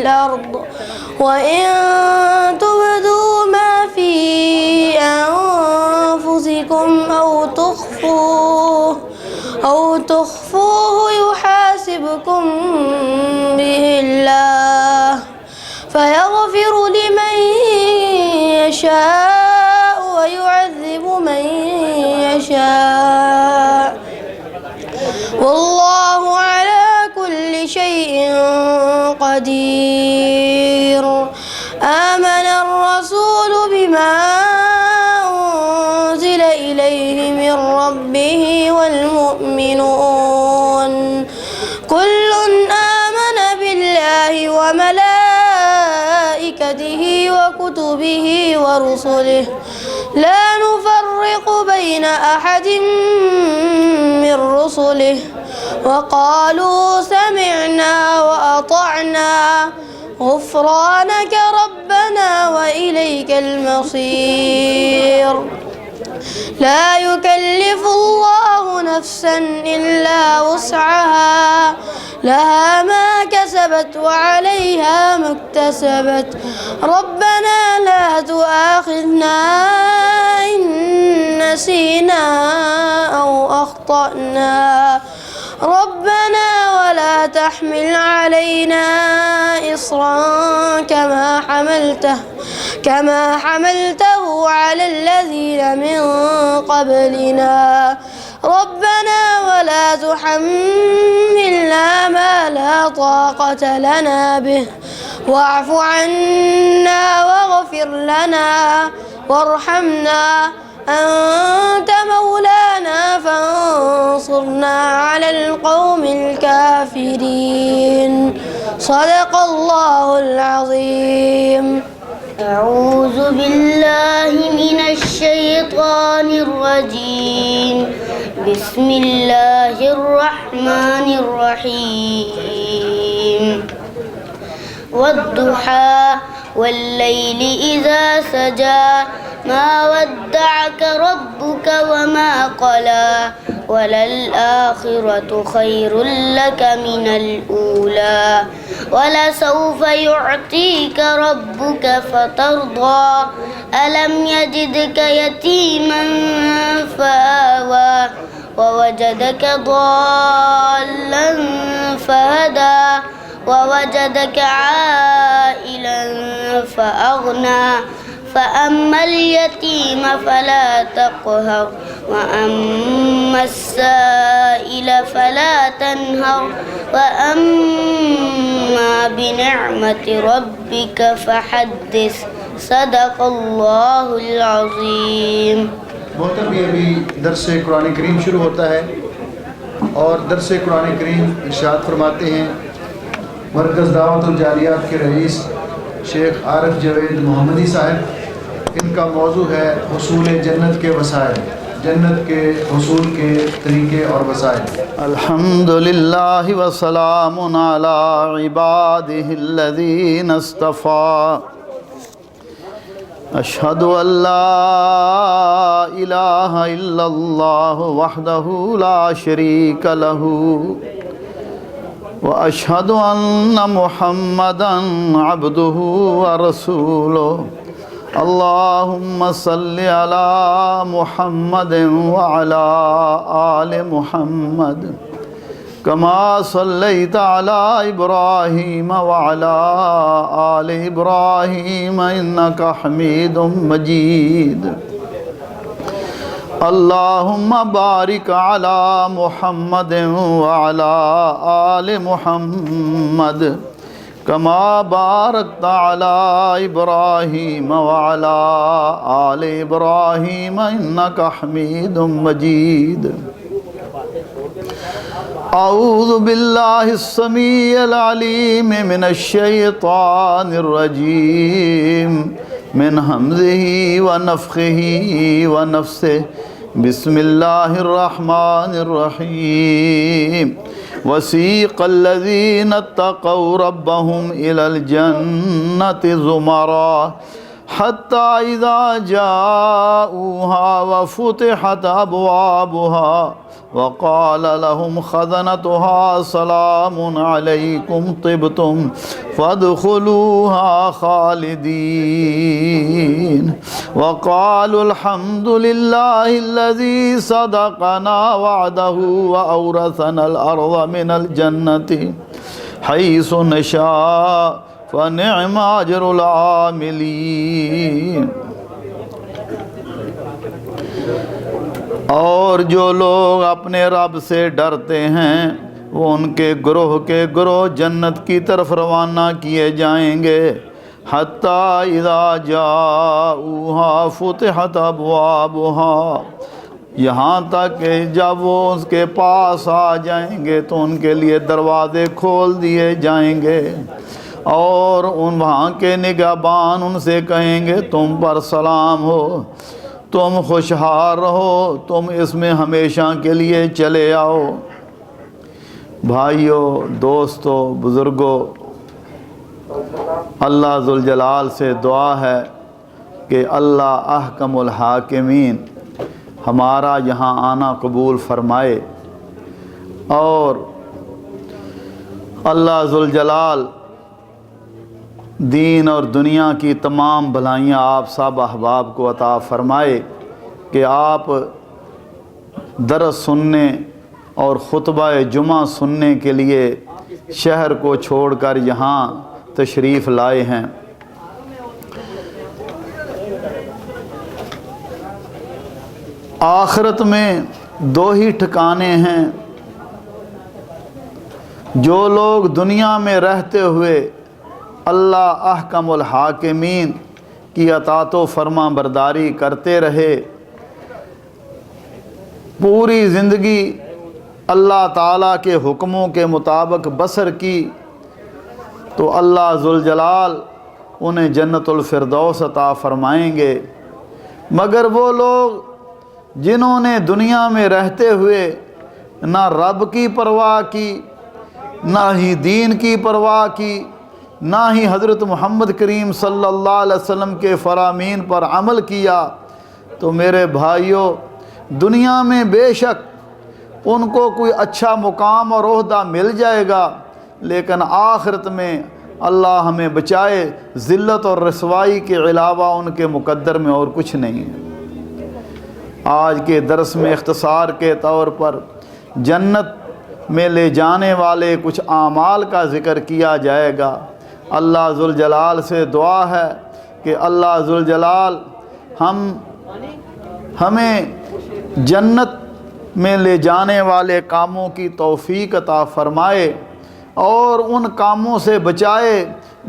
الأرض وإن تبدوا ما في أنفسكم أو تخفوه يحاسبكم به الله فيغفر لمن يشاء ويعذب من يشاء والله على كل شيء قدير. آمن الرسول بما أنزل إليه من ربه والمؤمنون كل آمن بالله وملائكته وكتبه ورسله لا نفرق بين أحد من رسله وقالوا سمعنا وأطعنا غفرانك ربنا وإليك المصير. لا يكلف الله نفسا إلا وسعها لها ما كسبت وعليها ما اكتسبت ربنا لا تؤاخذنا إن نسينا أو أخطأنا ربنا ولا تحمل علينا إصرا كما حملته على الذين من قبلنا ربنا ولا تحملنا ما لا طاقة لنا به واعف عنا واغفر لنا وارحمنا أنت مولانا فانصرنا على القوم الكافرين. صدق الله العظيم. أعوذ بالله من الشيطان الرجيم. بسم الله الرحمن الرحيم. والضحى والليل إذا سجى ما ودعك ربك وما قلى وللآخرة خير لك من الأولى ولسوف يعطيك ربك فترضى ألم يجدك يتيما فآوى ووجدك ضالا فهدى ووجدك عائلا فأغنى فأما اليتيم فلا تقهر وأما السائل فلا تنهر وأما بنعمة ربك فحدث. صدق اللہ العظیم. محترم ابھی درس قرآن کریم شروع ہوتا ہے اور درس قرآن کریم ارشاد فرماتے ہیں مرکز دعوت الجالیات کے رئیس شیخ عارف جاوید محمدی صاحب. ان کا موضوع ہے حصول جنت کے وسائل، جنت کے حصول کے طریقے اور وسائل. الحمدللہ وسلام علی عبادہ الذین اصطفیٰ. اشہد ان لا الہ الا اللہ وحدہ لا شریک لہ واشہد ان محمدا عبدہ ورسولہ. اللہم صل علی محمد وعلی آل محمد کما صلیت علی ابراہیم وعلی آل ابراہیم انک حمید مجید. اللہم بارک علی محمد وعلی آل محمد کما بارکت علی ابراہیم وعلی آل ابراہیم انک حمید مجید. اعوذ باللہ السمیع العلیم من الشیطان الرجیم من حمزہ ونفخہ ونفثہ. بسم اللہ الرحمن الرحیم. وسیق الذین اتقوا ربهم إلى الجنة زمرا حتى إذا جاءوها وفتحت أبوابها وقال لهم خزنتها سلام عليكم طبتم فادخلوها خالدين وقالوا الحمد لله الذي صدقنا وعده وأورثنا الأرض من الجنة حيث نشاء فنعم أجر العاملين۔ اور جو لوگ اپنے رب سے ڈرتے ہیں وہ ان کے گروہ جنت کی طرف روانہ کیے جائیں گے، حتیٰ اذا جاؤوہا فتحت ابوابہا، یہاں تک کہ جب وہ اس کے پاس آ جائیں گے تو ان کے لیے دروازے کھول دیے جائیں گے، اور وہاں کے نگہبان ان سے کہیں گے تم پر سلام ہو، تم خوشحال رہو، تم اس میں ہمیشہ کے لیے چلے آؤ۔ بھائیو، دوستو، بزرگو، اللہ ذوالجلال سے دعا ہے کہ اللہ احکم الحاکمین ہمارا یہاں آنا قبول فرمائے، اور اللہ ذوالجلال دین اور دنیا کی تمام بھلائیاں آپ سب احباب کو عطا فرمائے کہ آپ درس سننے اور خطبہ جمعہ سننے کے لیے شہر کو چھوڑ کر یہاں تشریف لائے ہیں۔ آخرت میں دو ہی ٹھکانے ہیں۔ جو لوگ دنیا میں رہتے ہوئے اللہ احکم الحاکمین کی اطاعت و فرما برداری کرتے رہے، پوری زندگی اللہ تعالیٰ کے حکموں کے مطابق بسر کی، تو اللہ ذوالجلال انہیں جنت الفردوس عطا فرمائیں گے۔ مگر وہ لوگ جنہوں نے دنیا میں رہتے ہوئے نہ رب کی پرواہ کی، نہ ہی دین کی پرواہ کی، نہ ہی حضرت محمد کریم صلی اللہ علیہ وسلم کے فرامین پر عمل کیا، تو میرے بھائیوں، دنیا میں بے شک ان کو کوئی اچھا مقام اور عہدہ مل جائے گا، لیکن آخرت میں اللہ ہمیں بچائے، ذلت اور رسوائی کے علاوہ ان کے مقدر میں اور کچھ نہیں ہے۔ آج کے درس میں اختصار کے طور پر جنت میں لے جانے والے کچھ اعمال کا ذکر کیا جائے گا۔ اللہ ذوالجلال سے دعا ہے کہ اللہ ذوالجلال ہمیں جنت میں لے جانے والے کاموں کی توفیق عطا فرمائے، اور ان کاموں سے بچائے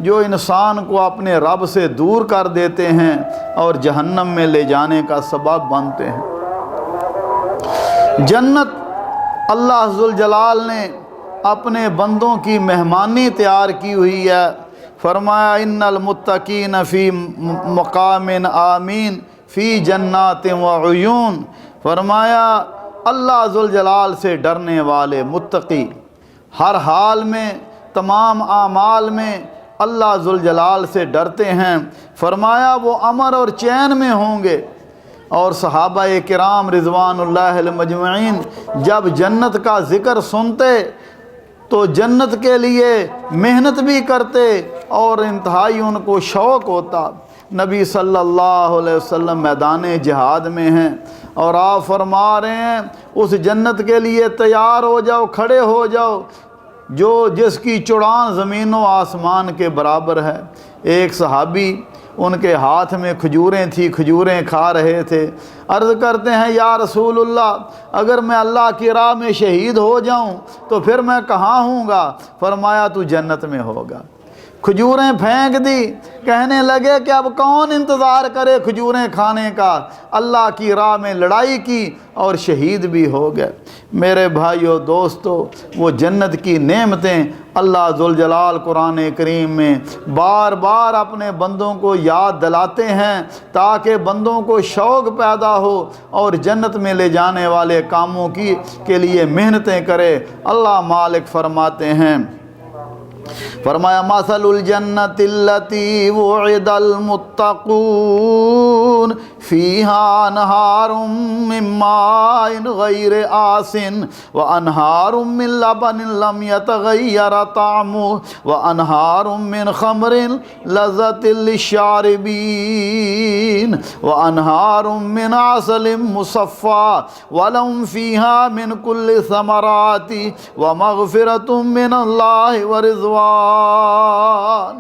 جو انسان کو اپنے رب سے دور کر دیتے ہیں اور جہنم میں لے جانے کا سبب بنتے ہیں۔ جنت اللہ ذوالجلال نے اپنے بندوں کی مہمانی تیار کی ہوئی ہے۔ فرمایا ان المتقین فی مقام آمین فی جنات وعیون، فرمایا اللہ ذوالجلال سے ڈرنے والے متقی ہر حال میں، تمام اعمال میں اللہ ذوالجلال سے ڈرتے ہیں۔ فرمایا وہ امن اور چین میں ہوں گے۔ اور صحابہ کرام رضوان اللہ علیہم مجمعین جب جنت کا ذکر سنتے تو جنت کے لیے محنت بھی کرتے اور انتہائی ان کو شوق ہوتا۔ نبی صلی اللہ علیہ وسلم میدان جہاد میں ہیں اور آپ فرما رہے ہیں اس جنت کے لیے تیار ہو جاؤ، کھڑے ہو جاؤ جس کی چڑان زمین و آسمان کے برابر ہے۔ ایک صحابی ان کے ہاتھ میں کھجوریں تھیں، کھجوریں کھا رہے تھے۔ عرض کرتے ہیں یا رسول اللہ، اگر میں اللہ کی راہ میں شہید ہو جاؤں تو پھر میں کہاں ہوں گا؟ فرمایا تو جنت میں ہوگا۔ کھجوریں پھینک دی، کہنے لگے کہ اب کون انتظار کرے کھجوریں کھانے کا؟ اللہ کی راہ میں لڑائی کی اور شہید بھی ہو گئے۔ میرے بھائیو، دوستو، وہ جنت کی نعمتیں اللہ ذوالجلال قرآن کریم میں بار بار اپنے بندوں کو یاد دلاتے ہیں تاکہ بندوں کو شوق پیدا ہو اور جنت میں لے جانے والے کاموں کے لیے محنتیں کرے۔ اللہ مالک فرماتے ہیں فرمایا مثل الجنت التی وعد المتقون فیہا انہار من ماء غیر آسن وانہار من لبن لم یتغیر طعمه وانہار من خمر لذت للشاربین وانہار من عسل مصفى ولهم فیہا من کل ثمرات ومغفرۃ من اللہ ورضوان۔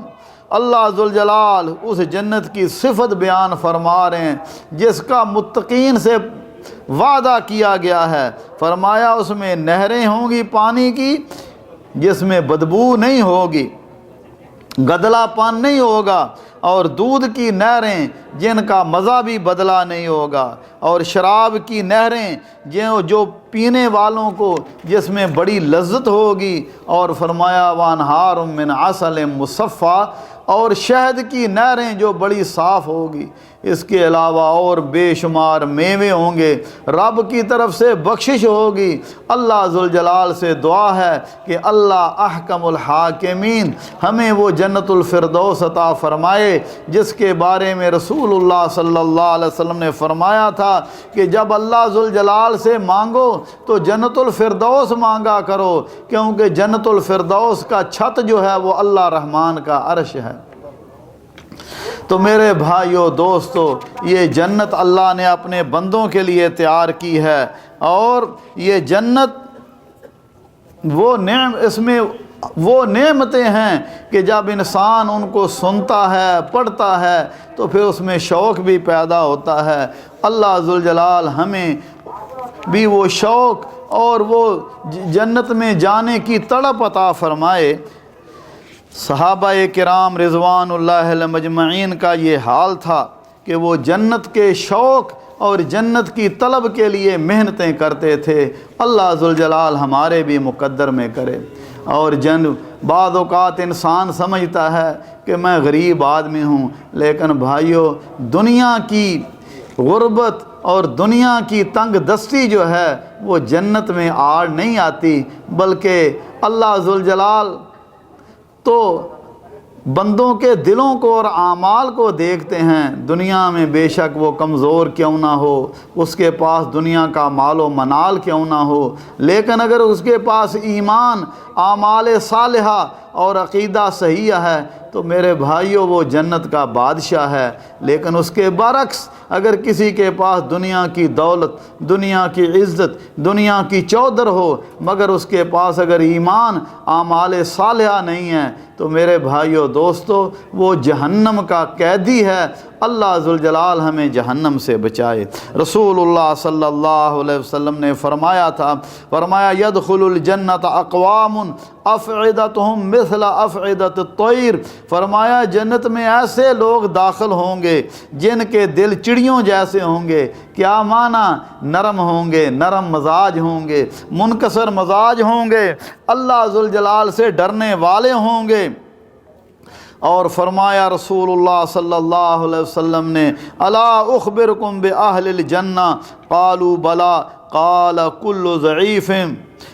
اللہ ذوالجلال اس جنت کی صفت بیان فرما رہے ہیں جس کا متقین سے وعدہ کیا گیا ہے۔ فرمایا اس میں نہریں ہوں گی پانی کی جس میں بدبو نہیں ہوگی، گدلا پان نہیں ہوگا، اور دودھ کی نہریں جن کا مزہ بھی بدلا نہیں ہوگا، اور شراب کی نہریں جو پینے والوں کو جس میں بڑی لذت ہوگی، اور فرمایا وانہار من عسل مصفى، اور شہد کی نہریں جو بڑی صاف ہوگی۔ اس کے علاوہ اور بے شمار میوے ہوں گے، رب کی طرف سے بخشش ہوگی۔ اللہ ذوالجلال سے دعا ہے کہ اللہ احکم الحاکمین ہمیں وہ جنت الفردوس عطا فرمائے جس کے بارے میں رسول اللہ صلی اللہ علیہ وسلم نے فرمایا تھا کہ جب اللہ ذوالجلال سے مانگو تو جنت الفردوس مانگا کرو، کیونکہ جنت الفردوس کا چھت جو ہے وہ اللہ رحمان کا عرش ہے۔ تو میرے بھائیو دوستو، یہ جنت اللہ نے اپنے بندوں کے لیے تیار کی ہے، اور یہ جنت اس میں وہ نعمتیں ہیں کہ جب انسان ان کو سنتا ہے، پڑھتا ہے، تو پھر اس میں شوق بھی پیدا ہوتا ہے۔ اللہ ذوالجلال ہمیں بھی وہ شوق اور وہ جنت میں جانے کی تڑپ عطا فرمائے۔ صحابہ کرام رضوان اللہ علیہم مجمعین کا یہ حال تھا کہ وہ جنت کے شوق اور جنت کی طلب کے لیے محنتیں کرتے تھے۔ اللہ ذوالجلال ہمارے بھی مقدر میں کرے۔ اور بعض اوقات انسان سمجھتا ہے کہ میں غریب آدمی ہوں، لیکن بھائیو دنیا کی غربت اور دنیا کی تنگ دستی جو ہے وہ جنت میں آڑ نہیں آتی، بلکہ اللہ ذوالجلال تو بندوں کے دلوں کو اور اعمال کو دیکھتے ہیں۔ دنیا میں بے شک وہ کمزور کیوں نہ ہو، اس کے پاس دنیا کا مال و منال کیوں نہ ہو، لیکن اگر اس کے پاس ایمان، اعمال صالحہ اور عقیدہ صحیح ہے تو میرے بھائیوں وہ جنت کا بادشاہ ہے۔ لیکن اس کے برعکس اگر کسی کے پاس دنیا کی دولت، دنیا کی عزت، دنیا کی چودر ہو، مگر اس کے پاس اگر ایمان، اعمال صالحہ نہیں ہے، تو میرے بھائیوں دوستو وہ جہنم کا قیدی ہے۔ اللہ ذوالجلال ہمیں جہنم سے بچائے۔ رسول اللہ صلی اللہ علیہ وسلم نے فرمایا یدخل الجنت اقوام افعدتهم مثل افعدت الطیر، فرمایا جنت میں ایسے لوگ داخل ہوں گے جن کے دل چڑیوں جیسے ہوں گے۔ کیا معنی؟ نرم ہوں گے، نرم مزاج ہوں گے، منکسر مزاج ہوں گے، اللہ ذوالجلال سے ڈرنے والے ہوں گے۔ اور فرمایا رسول اللہ صلی اللہ علیہ وسلم نے الا اخبرکم باہل الجنہ قالوا بلا قال کل ضعیف،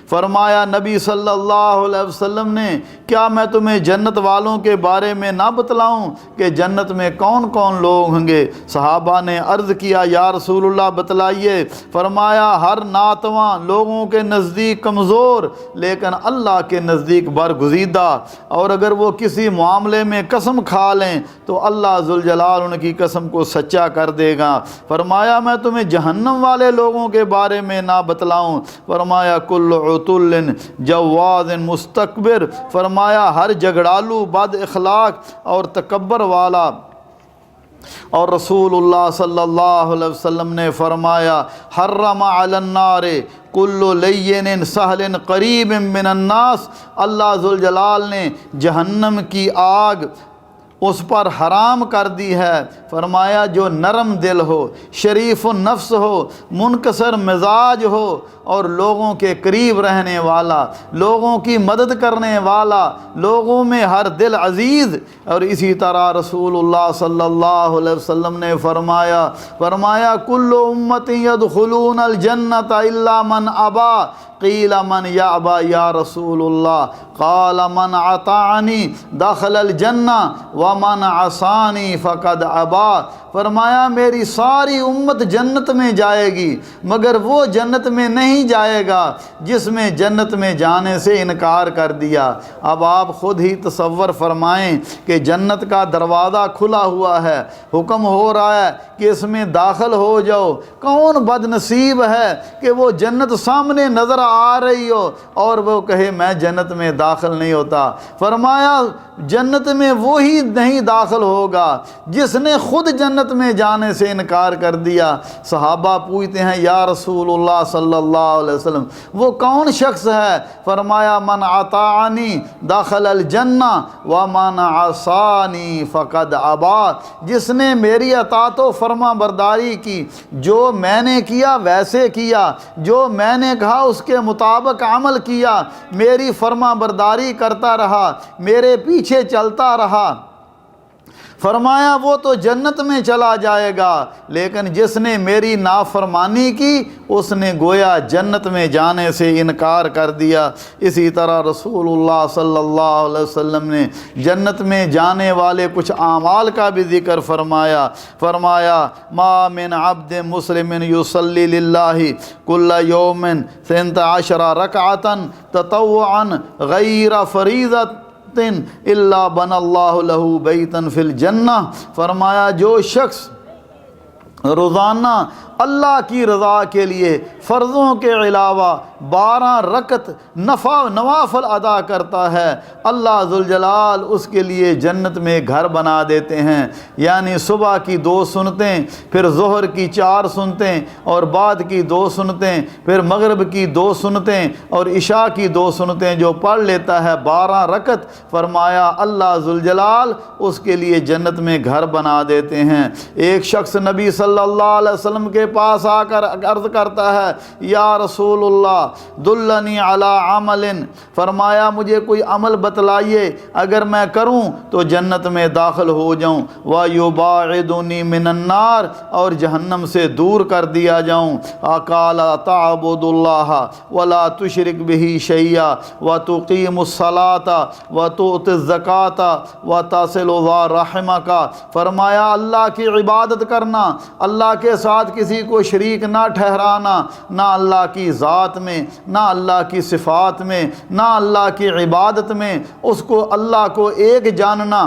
فرمایا نبی صلی اللہ علیہ وسلم نے کیا میں تمہیں جنت والوں کے بارے میں نہ بتلاؤں کہ جنت میں کون کون لوگ ہوں گے؟ صحابہ نے عرض کیا یا رسول اللہ بتلائیے۔ فرمایا ہر ناتواں لوگوں کے نزدیک کمزور لیکن اللہ کے نزدیک برگزیدہ، اور اگر وہ کسی معاملے میں قسم کھا لیں تو اللہ ذوالجلال ان کی قسم کو سچا کر دے گا۔ فرمایا میں تمہیں جہنم والے لوگوں کے بارے میں نہ بتلاؤں؟ فرمایا کل عتل جواز مستکبر، فرمایا ہر جھگڑالو، بد اخلاق اور تکبر والا۔ اور رسول اللہ صلی اللہ علیہ وسلم نے فرمایا حرم علی النار کل لین سہل قریب من الناس، اللہ ذوالجلال نے جہنم کی آگ اس پر حرام کر دی ہے۔ فرمایا جو نرم دل ہو، شریف النفس ہو، منکسر مزاج ہو اور لوگوں کے قریب رہنے والا، لوگوں کی مدد کرنے والا، لوگوں میں ہر دل عزیز۔ اور اسی طرح رسول اللہ صلی اللہ علیہ وسلم نے فرمایا کل امت یدخلون الجنت الا من ابا، قیل من یابا یا رسول اللہ، قال من اطاعنی دخل الجنہ ومن عصانی فقد ابا۔ فرمایا میری ساری امت جنت میں جائے گی مگر وہ جنت میں نہیں جائے گا جس میں جنت میں جانے سے انکار کر دیا۔ اب آپ خود ہی تصور فرمائیں کہ جنت کا دروازہ کھلا ہوا ہے، حکم ہو رہا ہے کہ اس میں داخل ہو جاؤ۔ کون بد نصیب ہے کہ وہ جنت سامنے نظر آ رہی ہو اور وہ کہے میں جنت میں داخل نہیں ہوتا۔ فرمایا جنت میں وہی نہیں داخل ہوگا جس نے خود جنت میں جانے سے انکار کر دیا۔ صحابہ پوچھتے ہیں یا رسول اللہ صلی اللہ علیہ وسلم وہ کون شخص ہے؟ فرمایا من اطاعنی دخل الجنہ ومن عصانی فقد ابا، جس نے میری اطاعت و فرما برداری کی، جو میں نے کیا ویسے کیا، جو میں نے کہا اس کے مطابق عمل کیا، میری فرما برداری کرتا رہا، میرے پیچھے چلتا رہا، فرمایا وہ تو جنت میں چلا جائے گا، لیکن جس نے میری نافرمانی کی اس نے گویا جنت میں جانے سے انکار کر دیا۔ اسی طرح رسول اللہ صلی اللہ علیہ وسلم نے جنت میں جانے والے کچھ اعمال کا بھی ذکر فرمایا ما من عبد مسلم یصلی للہ کل یوم 12 رکعۃ تطوعا غیر فریضۃ الا بن اللہ لہ بیتن فی الجنہ۔ فرمایا جو شخص روزانہ اللہ کی رضا کے لیے فرضوں کے علاوہ 12 رکعت نوافل ادا کرتا ہے، اللہ ذوالجلال اس کے لیے جنت میں گھر بنا دیتے ہیں۔ یعنی صبح کی 2 سنتیں، پھر ظہر کی 4 سنتیں اور بعد کی 2 سنتیں، پھر مغرب کی 2 سنتیں اور عشاء کی 2 سنتیں جو پڑھ لیتا ہے 12 رکعت، فرمایا اللہ ذوالجلال اس کے لیے جنت میں گھر بنا دیتے ہیں۔ ایک شخص نبی صلی اللہ علیہ وسلم کے پاس آ کر عرض کرتا ہے یا رسول اللہ دلنی علی عمل، فرمایا مجھے کوئی عمل بتلائیے اگر میں کروں تو جنت میں داخل ہو جاؤں، وَيُبَاعِدُنِي مِنَ النَّارِ اور جہنم سے دور کر دیا جاؤں۔ قال تَعْبُدُ اللَّهَ وَلَا تُشْرِكْ بِهِ شَيْئًا وَتُقِيمُ الصَّلَاةَ وَتُؤْتِ الزَّكَاةَ وَتَصِلُ ذَا رَحِمَكَ، فرمایا اللہ کی عبادت کرنا، اللہ کے ساتھ کسی کو شریک نہ ٹھہرانا، نہ اللہ کی ذات میں، نہ اللہ کی صفات میں، نہ اللہ کی عبادت میں، اس کو اللہ کو ایک جاننا،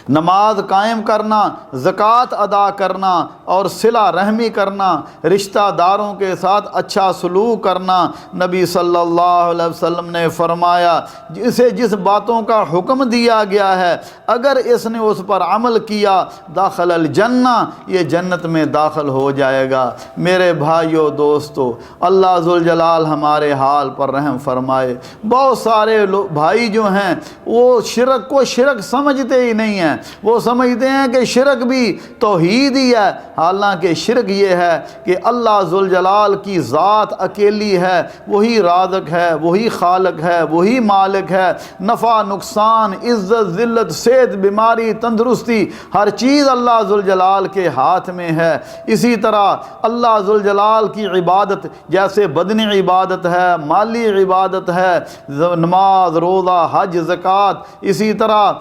نماز قائم کرنا، زکوٰۃ ادا کرنا اور صلہ رحمی کرنا، رشتہ داروں کے ساتھ اچھا سلوک کرنا۔ نبی صلی اللہ علیہ وسلم نے فرمایا اسے جس باتوں کا حکم دیا گیا ہے اگر اس نے اس پر عمل کیا داخل الجنہ، یہ جنت میں داخل ہو جائے گا۔ میرے بھائیو دوستو، اللہ ذوالجلال ہمارے حال پر رحم فرمائے۔ بہت سارے بھائی جو ہیں وہ شرک کو شرک سمجھتے ہی نہیں ہیں، وہ سمجھتے ہیں کہ شرک بھی توحید ہی ہے، حالانکہ شرک یہ ہے کہ اللہ ذوالجلال کی ذات اکیلی ہے، وہی رازق ہے، وہی خالق ہے، وہی مالک ہے، نفع نقصان، عزت ذلت، صحت بیماری تندرستی، ہر چیز اللہ ذوالجلال کے ہاتھ میں ہے۔ اسی طرح اللہ ذوالجلال کی عبادت جیسے بدنی عبادت ہے، مالی عبادت ہے، نماز روزہ حج زکوٰۃ، اسی طرح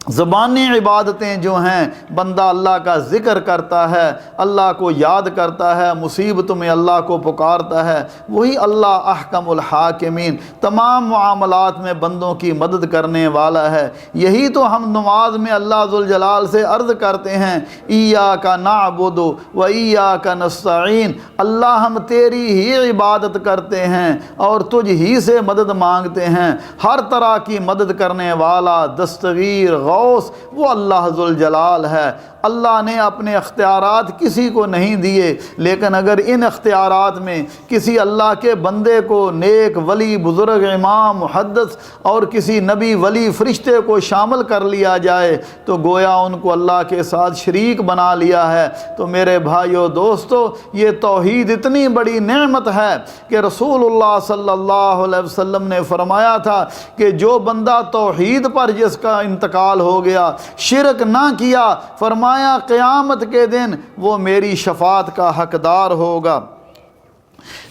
زبانی عبادتیں جو ہیں بندہ اللہ کا ذکر کرتا ہے، اللہ کو یاد کرتا ہے، مصیبتوں میں اللہ کو پکارتا ہے، وہی اللہ احکم الحاکمین تمام معاملات میں بندوں کی مدد کرنے والا ہے۔ یہی تو ہم نماز میں اللہ ذوالجلال سے عرض کرتے ہیں ایاک نعبد و ایاک نستعین، اللہ ہم تیری ہی عبادت کرتے ہیں اور تجھ ہی سے مدد مانگتے ہیں۔ ہر طرح کی مدد کرنے والا دستگیر غوث وہ اللہ ذوالجلال ہے۔ اللہ نے اپنے اختیارات کسی کو نہیں دیے، لیکن اگر ان اختیارات میں کسی اللہ کے بندے کو، نیک ولی، بزرگ، امام، محدث اور کسی نبی، ولی، فرشتے کو شامل کر لیا جائے تو گویا ان کو اللہ کے ساتھ شریک بنا لیا ہے۔ تو میرے بھائیو دوستو، یہ توحید اتنی بڑی نعمت ہے کہ رسول اللہ صلی اللہ علیہ وسلم نے فرمایا تھا کہ جو بندہ توحید پر جس کا انتقال ہو گیا، شرک نہ کیا، فرمایا قیامت کے دن وہ میری شفاعت کا حقدار ہوگا۔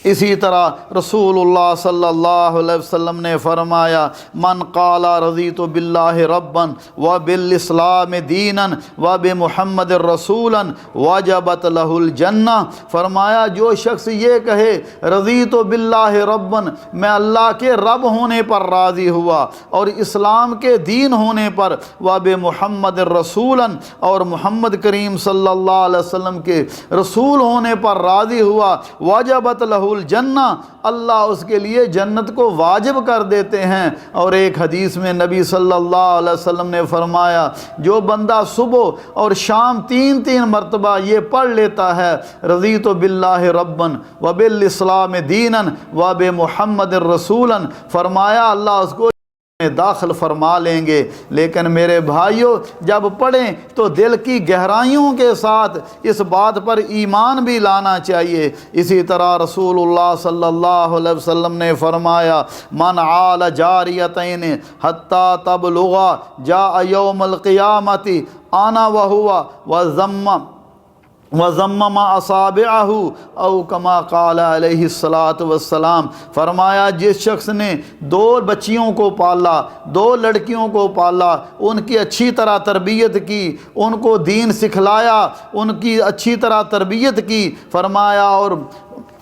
اسی طرح رسول اللہ صلی اللہ علیہ وسلم نے فرمایا من قال رضیت باللہ ربا وبالاسلام دینا وبمحمد رسولا وجبت لہ الجنہ، فرمایا جو شخص یہ کہے رضیت باللہ ربا، میں اللہ کے رب ہونے پر راضی ہوا اور اسلام کے دین ہونے پر، وبمحمد رسولا اور محمد کریم صلی اللہ علیہ وسلم کے رسول ہونے پر راضی ہوا، وجبت لہ الجنہ، اللہ اس کے لیے جنت کو واجب کر دیتے ہیں۔ اور ایک حدیث میں نبی صلی اللہ علیہ وسلم نے فرمایا جو بندہ صبح اور شام تین مرتبہ یہ پڑھ لیتا ہے رضیت باللہ ربا وبالاسلام دینا وبمحمد رسولا، فرمایا اللہ اس کو داخل فرما لیں گے۔ لیکن میرے بھائیوں، جب پڑھیں تو دل کی گہرائیوں کے ساتھ اس بات پر ایمان بھی لانا چاہیے۔ اسی طرح رسول اللہ صلی اللہ علیہ وسلم نے فرمایا من عال جاریتین حتی تبلغا جاء یوم القیامت انا وہوا وَضَمَّمَ أَصَابِعَهُ او کما قال علیہ الصلاۃ والسلام، فرمایا جس شخص نے دو بچیوں کو پالا، دو لڑکیوں کو پالا، ان کی اچھی طرح تربیت کی، ان کو دین سکھلایا، ان کی اچھی طرح تربیت کی،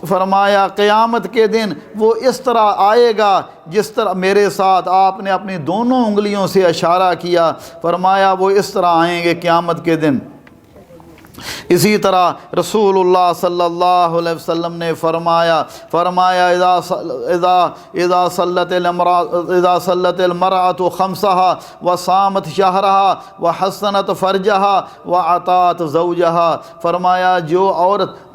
فرمایا قیامت کے دن وہ اس طرح آئے گا جس طرح میرے ساتھ آپ نے اپنی دونوں انگلیوں سے اشارہ کیا، فرمایا وہ اس طرح آئیں گے قیامت کے دن۔ اسی طرح رسول اللہ صلی اللہ علیہ وسلم نے فرمایا اذا صلت المرأة خمسها وصامت شهرها وحسنت فرجها وعطات زوجها، فرمایا جو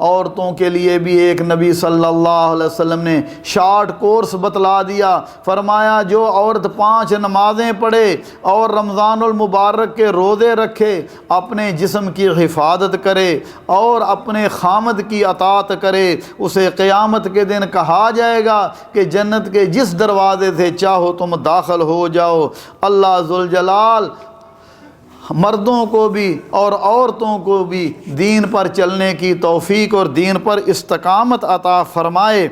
عورتوں کے لیے بھی ایک نبی صلی اللہ علیہ وسلم نے شارٹ کورس بتلا دیا، فرمایا جو عورت 5 نمازیں پڑھے اور رمضان المبارک کے روزے رکھے، اپنے جسم کی حفاظت کرے اور اپنے خامد کی اطاعت کرے، اسے قیامت کے دن کہا جائے گا کہ جنت کے جس دروازے سے چاہو تم داخل ہو جاؤ۔ اللہ ذوالجلال مردوں کو بھی اور عورتوں کو بھی دین پر چلنے کی توفیق اور دین پر استقامت عطا فرمائے۔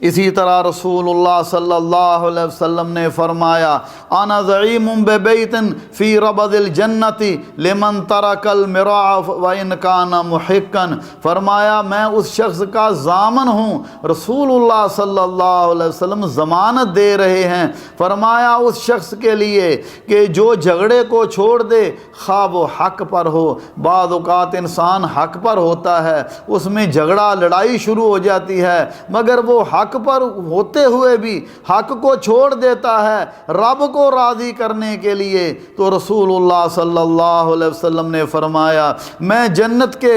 اسی طرح رسول اللہ صلی اللہ علیہ وسلم نے فرمایا انا زعیم ببیت فی ربض الجنت لمن ترک المراء وان کان محقا، فرمایا میں اس شخص کا ضامن ہوں، رسول اللہ صلی اللہ علیہ وسلم ضمانت دے رہے ہیں، فرمایا اس شخص کے لیے کہ جو جھگڑے کو چھوڑ دے، خواہ وہ حق پر ہو، بعض اوقات انسان حق پر ہوتا ہے، اس میں جھگڑا لڑائی شروع ہو جاتی ہے، مگر وہ حق پر ہوتے ہوئے بھی حق کو چھوڑ دیتا ہے رب کو راضی کرنے کے لیے، تو رسول اللہ صلی اللہ علیہ وسلم نے فرمایا میں جنت کے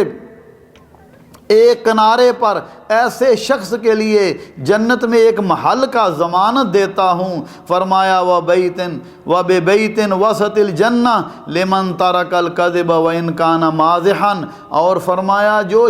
ایک کنارے پر ایسے شخص کے لیے جنت میں ایک محل کا ضمانت دیتا ہوں، فرمایا وَبِبَيْتٍ وَسَطِ الْجَنَّةِ لِمَنْ تَرَكَ الْكَذِبَ وَإِنْ كَانَ مَازِحًا، اور فرمایا جو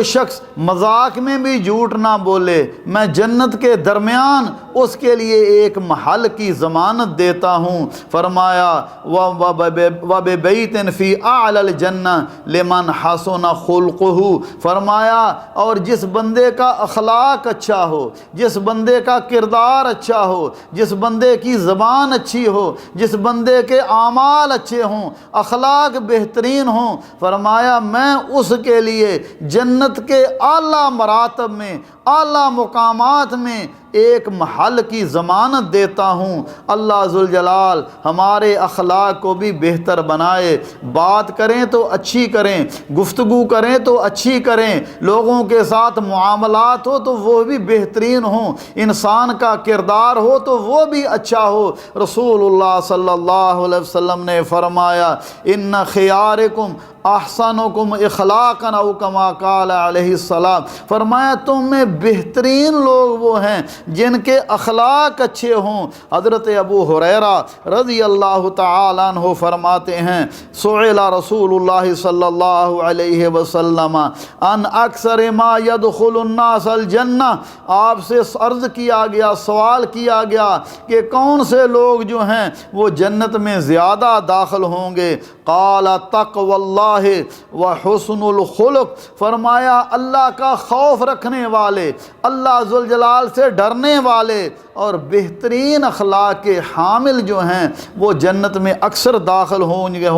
شخص مذاق میں بھی جھوٹ نہ بولے، میں جنت کے درمیان اس کے لیے ایک محل کی ضمانت دیتا ہوں، فرمایا وَبِبَيْتٍ فِي أَعْلَى الْجَنَّةِ لِمَنْ حَسُنَ خُلْقُهُ، فرمایا اور جس بندے کا اخلاق اچھا ہو، جس بندے کا کردار اچھا ہو، جس بندے کی زبان اچھی ہو، جس بندے کے اعمال اچھے ہوں، اخلاق بہترین ہوں، فرمایا میں اس کے لیے جنت کے اعلیٰ مراتب میں اعلیٰ مقامات میں ایک محل کی ضمانت دیتا ہوں۔ اللہ ذوالجلال ہمارے اخلاق کو بھی بہتر بنائے، بات کریں تو اچھی کریں، گفتگو کریں تو اچھی کریں، لوگوں کے ساتھ معاملات ہو تو وہ بھی بہترین ہوں، انسان کا کردار ہو تو وہ بھی اچھا ہو۔ رسول اللہ صلی اللہ علیہ وسلم نے فرمایا ان خیارکم احسنکم اخلاقا او کما قال علیہ السلام، فرمایا تم میں بہترین لوگ وہ ہیں جن کے اخلاق اچھے ہوں۔ حضرت ابو ہریرہ رضی اللہ تعالی عنہ فرماتے ہیں سئل رسول اللہ صلی اللہ علیہ وسلم ان اکثر ما يدخل الناس الجنہ، آپ سے عرض کیا گیا، سوال کیا گیا کہ کون سے لوگ جو ہیں وہ جنت میں زیادہ داخل ہوں گے؟ قال تقوی اللہ وحسن الخلق، فرمایا اللہ کا خوف رکھنے والے، اللہ ذوالجلال سے ڈرنے والے اور بہترین اخلاق کے حامل جو ہیں وہ جنت میں اکثر داخل ہوں گے۔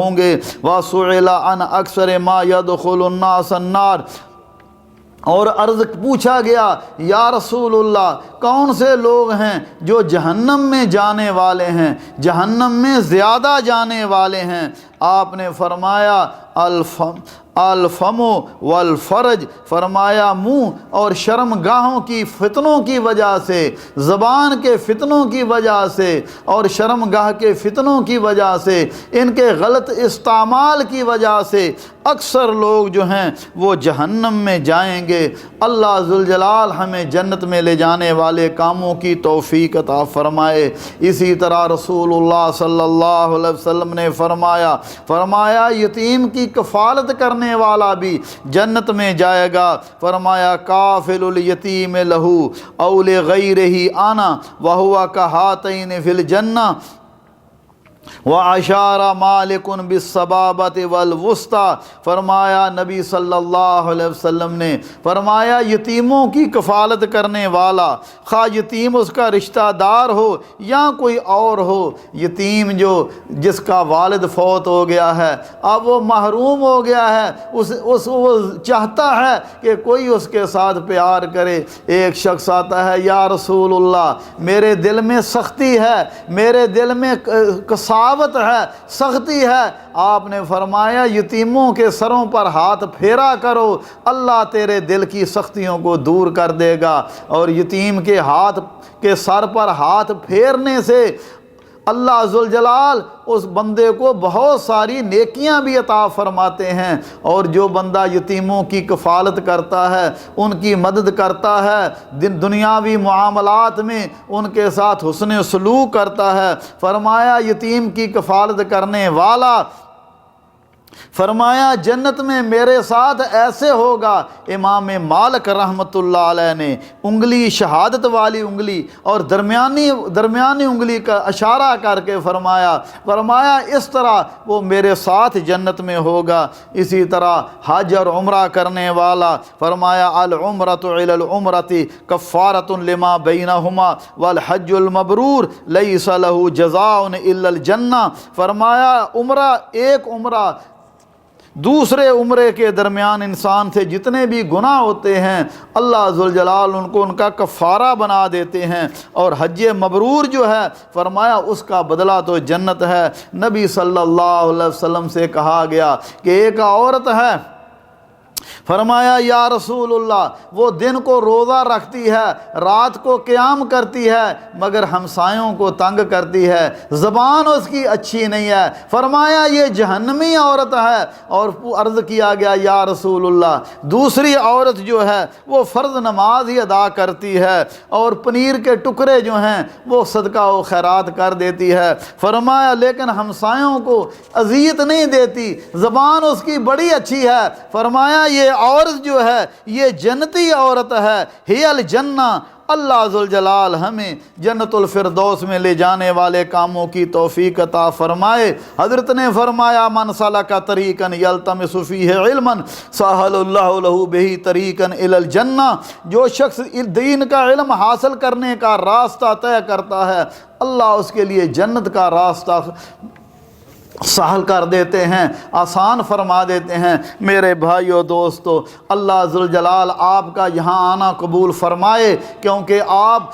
وَسُئِلَ عَنْ أَكْثَرِ مَا يَدْخُلُ النَّاسَ النَّارِ، اور عرض پوچھا گیا یا رسول اللہ کون سے لوگ ہیں جو جہنم میں جانے والے ہیں، جہنم میں زیادہ جانے والے ہیں؟ آپ نے فرمایا الفم والفرج، فرمایا منہ اور شرم گاہوں کی فتنوں کی وجہ سے، زبان کے فتنوں کی وجہ سے اور شرم گاہ کے فتنوں کی وجہ سے، ان کے غلط استعمال کی وجہ سے اکثر لوگ جو ہیں وہ جہنم میں جائیں گے۔ اللہ ذوالجلال ہمیں جنت میں لے جانے والے کاموں کی توفیق عطا فرمائے۔ اسی طرح رسول اللہ صلی اللہ علیہ وسلم نے فرمایا یتیم کی کفالت کرنے والا بھی جنت میں جائے گا۔ فرمایا کافل الیتیم لہو او لغیرہ آنا وہو کہاتین فی الجنہ، وَعَشَارَ مَالِكٌ بِالسَّبَابَةِ وَالْوُسْطَى، فرمایا نبی صلی اللہ علیہ وسلم نے فرمایا یتیموں کی کفالت کرنے والا، خواہ یتیم اس کا رشتہ دار ہو یا کوئی اور ہو، یتیم جس کا والد فوت ہو گیا ہے، اب وہ محروم ہو گیا ہے، وہ چاہتا ہے کہ کوئی اس کے ساتھ پیار کرے۔ ایک شخص آتا ہے یا رسول اللہ میرے دل میں سختی ہے، میرے دل میں کساوت ہے، سختی ہے۔ آپ نے فرمایا یتیموں کے سروں پر ہاتھ پھیرا کرو، اللہ تیرے دل کی سختیوں کو دور کر دے گا۔ اور یتیم کے سر پر ہاتھ پھیرنے سے اللہ ذوالجلال اس بندے کو بہت ساری نیکیاں بھی عطا فرماتے ہیں۔ اور جو بندہ یتیموں کی کفالت کرتا ہے، ان کی مدد کرتا ہے، دنیاوی معاملات میں ان کے ساتھ حسن سلوک کرتا ہے، فرمایا یتیم کی کفالت کرنے والا، فرمایا جنت میں میرے ساتھ ایسے ہوگا۔ امام مالک رحمۃ اللہ علیہ نے انگلی، شہادت والی انگلی اور درمیانی انگلی کا اشارہ کر کے فرمایا اس طرح وہ میرے ساتھ جنت میں ہوگا۔ اسی طرح حج اور عمرہ کرنے والا، فرمایا العمرۃ الی العمرۃ کفارۃ لما بینہما والحج المبرور لیس لہ جزاء الا الجنہ، فرمایا ایک عمرہ دوسرے عمرے کے درمیان انسان سے جتنے بھی گناہ ہوتے ہیں اللہ ذوالجلال ان کو ان کا کفارہ بنا دیتے ہیں۔ اور حج مبرور جو ہے فرمایا اس کا بدلہ تو جنت ہے۔ نبی صلی اللہ علیہ وسلم سے کہا گیا کہ ایک عورت ہے، فرمایا یا رسول اللہ وہ دن کو روزہ رکھتی ہے، رات کو قیام کرتی ہے، مگر ہمسایوں کو تنگ کرتی ہے، زبان اس کی اچھی نہیں ہے، فرمایا یہ جہنمی عورت ہے۔ اور عرض کیا گیا یا رسول اللہ دوسری عورت جو ہے وہ فرض نماز ہی ادا کرتی ہے اور پنیر کے ٹکڑے جو ہیں وہ صدقہ و خیرات کر دیتی ہے، فرمایا لیکن ہمسایوں کو اذیت نہیں دیتی، زبان اس کی بڑی اچھی ہے، فرمایا یہ عورت جو ہے یہ جنتی عورت ہے، ہی الجنہ۔ اللہ ذوالجلال ہمیں جنت الفردوس میں لے جانے والے کاموں کی توفیق عطا فرمائے۔ حضرت نے فرمایا من سلک طریقا یلتمس فیہ علما سہل اللہ لہ بہ طریقا الی الجنہ، جو شخص دین کا علم حاصل کرنے کا راستہ طے کرتا ہے اللہ اس کے لیے جنت کا راستہ سہل کر دیتے ہیں، آسان فرما دیتے ہیں۔ میرے بھائیو دوستو، اللہ ذوالجلال آپ کا یہاں آنا قبول فرمائے، کیونکہ آپ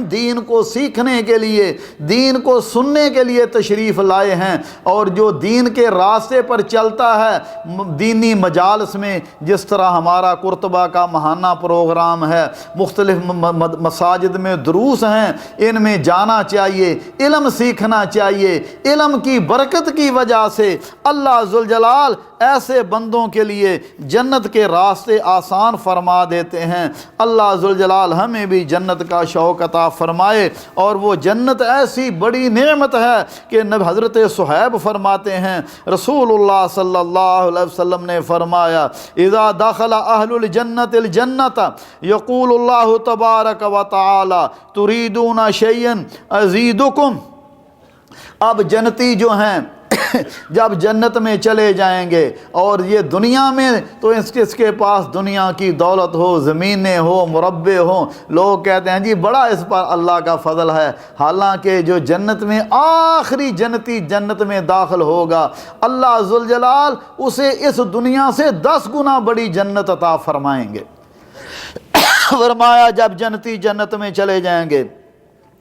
دین کو سیکھنے کے لیے، دین کو سننے کے لیے تشریف لائے ہیں، اور جو دین کے راستے پر چلتا ہے دینی مجالس میں، جس طرح ہمارا قرطبہ کا ماہانہ پروگرام ہے، مختلف مساجد میں دروس ہیں، ان میں جانا چاہیے، علم سیکھنا چاہیے۔ علم کی برکت کی وجہ سے اللہ ذوالجلال ایسے بندوں کے لیے جنت کے راستے آسان فرما دیتے ہیں۔ اللہ ذوالجلال ہمیں بھی جنت کا شوق عطا فرمائے، اور وہ جنت ایسی بڑی نعمت ہے کہ حضرت صہیب فرماتے ہیں، رسول اللہ صلی اللہ علیہ وسلم نے فرمایا، اذا دخل اہل الجنت الجنت یقول اللہ تبارک و تعالی تریدون شیئا ازیدکم۔ اب جنتی جو ہیں جب جنت میں چلے جائیں گے، اور یہ دنیا میں تو اس کے پاس دنیا کی دولت ہو، زمینیں ہو، مربع ہو، لوگ کہتے ہیں جی بڑا اس پر اللہ کا فضل ہے، حالانکہ جو جنت میں آخری جنتی جنت میں داخل ہوگا، اللہ ذوالجلال اسے اس دنیا سے 10 گنا بڑی جنت عطا فرمائیں گے۔ فرمایا جب جنتی جنت میں چلے جائیں گے،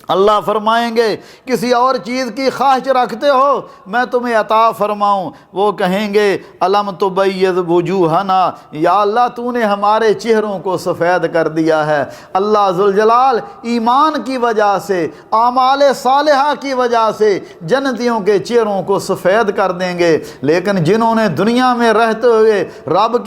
اللہ فرمائیں گے کسی اور چیز کی خواہش رکھتے ہو میں تمہیں عطا فرماؤں؟ وہ کہیں گے الم تبیض وجوہنا، یا اللہ تو نے ہمارے چہروں کو سفید کر دیا ہے۔ اللہ ذوالجلال ایمان کی وجہ سے، اعمال صالحہ کی وجہ سے جنتیوں کے چہروں کو سفید کر دیں گے، لیکن جنہوں نے دنیا میں رہتے ہوئے رب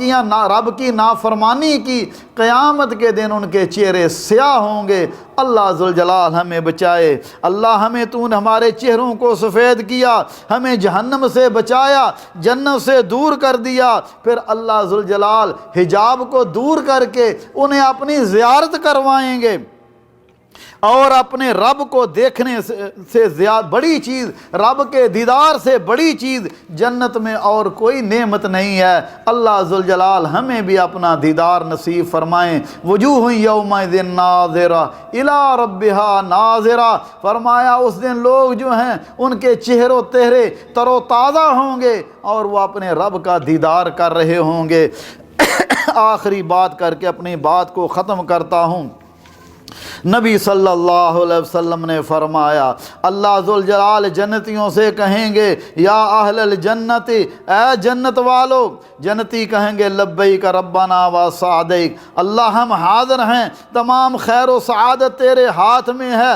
کی نافرمانی کی، قیامت کے دن ان کے چہرے سیاہ ہوں گے۔ اللہ ذوالجلال ہمیں بچائے۔ اللہ ہمیں تو نے ہمارے چہروں کو سفید کیا، ہمیں جہنم سے بچایا، جنت سے دور کر دیا، پھر اللہ ذوالجلال حجاب کو دور کر کے انہیں اپنی زیارت کروائیں گے، اور اپنے رب کو دیکھنے سے زیادہ بڑی چیز، رب کے دیدار سے بڑی چیز جنت میں اور کوئی نعمت نہیں ہے۔ اللہ ذوالجلال ہمیں بھی اپنا دیدار نصیب فرمائیں۔ وجوہ یومئذ ناظرہ الی ربہا ناظرہ، فرمایا اس دن لوگ جو ہیں ان کے چہروں تہرے تر و تازہ ہوں گے، اور وہ اپنے رب کا دیدار کر رہے ہوں گے۔ آخری بات کر کے اپنی بات کو ختم کرتا ہوں۔ نبی صلی اللہ علیہ وسلم نے فرمایا، اللہ ذوالجلال جنتیوں سے کہیں گے یا اہل الجنت، اے جنت والو۔ جنتی کہیں گے لبیک ربنا و سعدیک، اللہ ہم حاضر ہیں، تمام خیر و سعادت تیرے ہاتھ میں ہے۔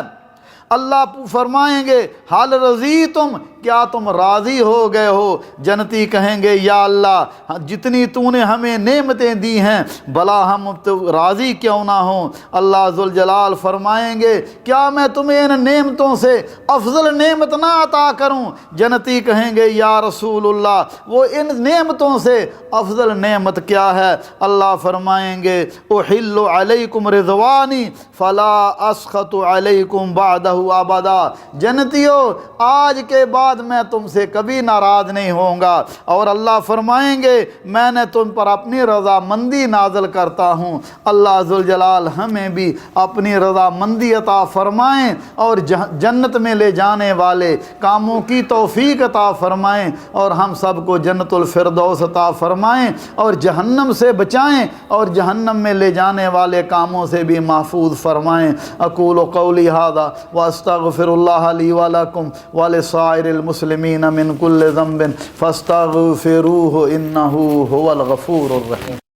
اللہ فرمائیں گے حال رضیتم، کیا تم راضی ہو گئے ہو؟ جنتی کہیں گے یا اللہ جتنی تو نے ہمیں نعمتیں دی ہیں بھلا ہم تو راضی کیوں نہ ہوں؟ اللہ ذوالجلال فرمائیں گے کیا میں تمہیں ان نعمتوں سے افضل نعمت نہ عطا کروں؟ جنتی کہیں گے یا رسول اللہ وہ ان نعمتوں سے افضل نعمت کیا ہے؟ اللہ فرمائیں گے احل علیکم رضوانی فلا اسخط علیکم بعدہ ابدا۔ جنتیو آج کے بعد میں تم سے کبھی ناراض نہیں ہوں گا، اور اللہ فرمائیں گے میں نے تم پر اپنی رضامندی نازل کرتا ہوں۔ اللہ ذوالجلال ہمیں بھی اپنی رضامندی عطا فرمائیں، اور جنت میں لے جانے والے کاموں کی توفیق عطا فرمائیں، اور ہم سب کو جنت الفردوس عطا فرمائیں، اور جہنم سے بچائیں، اور جہنم میں لے جانے والے کاموں سے بھی محفوظ فرمائیں۔ اقول قولی ھذا واستغفر اللہ لی ولکم ولسائر المسلمین من کل ذنب فاستغفروہ انہ هو الغفور الرحیم۔